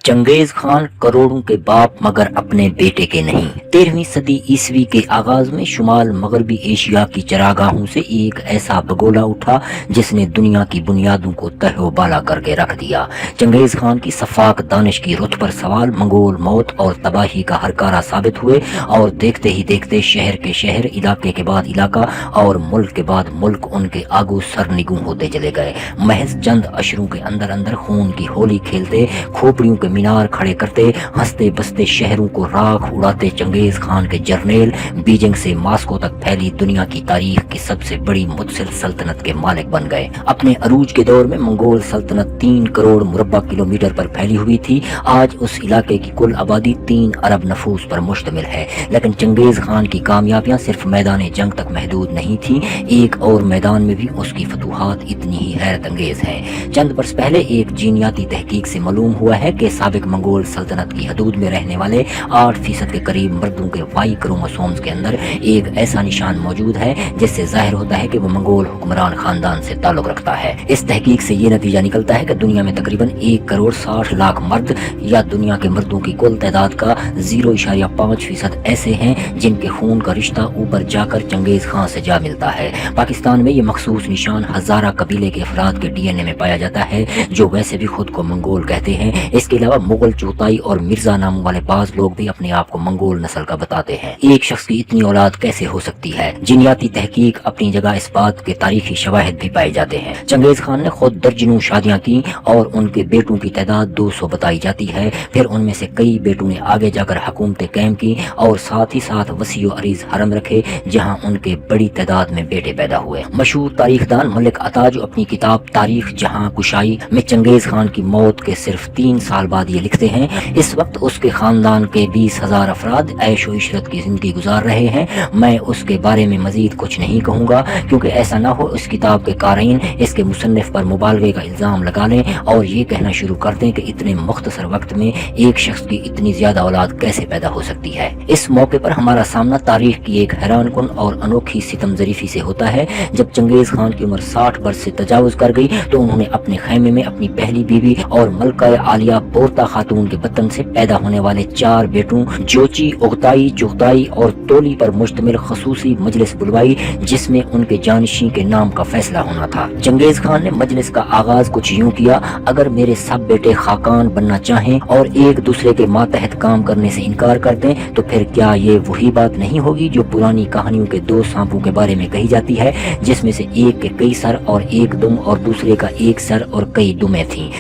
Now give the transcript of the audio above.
Genghis Khan करोड़ों के बाप मगर अपने बेटे के नहीं। 13वीं सदी ईस्वी के आगाज में शुमाल मगरबी एशिया की चरागाहों से एक ऐसा बगोला उठा जिसने दुनिया की बुनियादों को तहबाला करके रख दिया। चंगेज खान की सफाक दानिश की रुत पर सवाल मंगोल मौत और तबाही का हरकारा साबित हुए और देखते ही देखते शहर के शहर, इलाके के बाद इलाका और मुल्क के बाद मुल्क उनके आगू सरनिगू होते चले गए। महज चंद अशरों के अंदर अंदर खून की होली खेलते, खोपड़ियों के मीनार खड़े करते, हंसते बसते शहरों को राख उड़ाते चंगेज खान के जर्नेल बीजिंग से मास्को तक फैली दुनिया की तारीख की सबसे बड़ी मुतसिल सल्तनत के मालिक बन गए। अपने अरूज के दौर में मंगोल सल्तनत 3 करोड़ मुरब्बा किलोमीटर पर फैली हुई थी। आज उस इलाके की कुल आबादी 3 अरब नफूस पर मुश्तमिल है। लेकिन चंगेज खान की कामयाबियां सिर्फ मैदान जंग तक महदूद नहीं थी। एक और मैदान में भी उसकी फतूहात इतनी ही हैरत अंगेज है। चंद बरस पहले एक जीनियाती तहकीक से मालूम हुआ है कि साबिक मंगोल सल्तनत की हदूद में रहने वाले 8% के करीब मर्दों के वाई क्रोमोसोम्स के अंदर एक ऐसा निशान मौजूद है जिससे जाहिर होता है कि वो मंगोल हुक्मरान खानदान से ताल्लुक रखता है। इस तहकीक से ये नतीजा निकलता है कि दुनिया में तकरीबन 1 करोड़ 60 लाख मर्द या दुनिया के मर्दों की कुल तादाद का 0.5% ऐसे हैं जिनके खून का रिश्ता ऊपर जाकर चंगेज खान से जा मिलता है। पाकिस्तान में ये मखसूस निशान हजारा कबीले के अफराद के DNA में पाया जाता है जो वैसे भी खुद को मंगोल कहते हैं। इसके अलावा मुगल, चुगताई और मिर्जा नामों वाले बाज लोग भी अपने आप को मंगोल नस्ल का बताते हैं। एक शख्स की इतनी औलाद कैसे हो सकती है? जीनियाती तहकीक अपनी जगह, इस बात के तारीखी शवाहिद भी पाए जाते हैं। चंगेज खान ने खुद दर्जनों शादियां की और उनके बेटों की तादाद 200 बताई जाती है। फिर उनमें से कई बेटों ने आगे जाकर हुकूमतें कायम की और साथ ही साथ वसी और अरीज हरम रखे जहां उनके बड़ी तादाद में बेटे पैदा हुए। मशहूर तारीखदान मलिक अता जो अपनी किताब तारीख जहां कुशाई में चंगेज खान की मौत के सिर्फ 3 साल बाद ये लिखते हैं, इस वक्त उसके खानदान के 20,000 अफराद ऐशो इशरत की जिंदगी गुजार रहे हैं। मैं उसके बारे में मजीद कुछ नहीं कहूँगा क्योंकि ऐसा ना हो इस किताब के कारीन इसके मुसन्निफ पर मुबालगे का इल्जाम लगा लें और ये कहना शुरू कर दें कि इतने मुख्तसर वक्त में एक शख्स की इतनी ज्यादा औलाद कैसे पैदा हो सकती है। इस मौके पर हमारा सामना तारीख की एक हैरानकुन और अनोखी सितम ज़रीफी से होता है। जब चंगेज खान की उम्र 60 वर्ष से तजावुज कर गई तो उन्होंने अपने खैमे में अपनी पहली बीवी और मलका आलिया बोरता खातून के बतन से पैदा होने वाले 4 बेटों जोची, उगताई, चुगताई और तोली पर मुश्तमिल खसूसी मजलिस बुलवाई जिसमें उनके जानशी के नाम का फैसला होना था। चंगेज खान ने मजलिस का आगाज कुछ यूं किया, अगर मेरे सब बेटे खाकान बनना चाहें और एक दूसरे के मातहत काम करने से इनकार कर दें तो फिर क्या ये वही बात नहीं होगी जो पुरानी कहानियों के 2 सांपों के बारे में कही जाती है जिसमें से एक के कई सर और एक दुम और दूसरे का एक सर और कई दुमें थीं।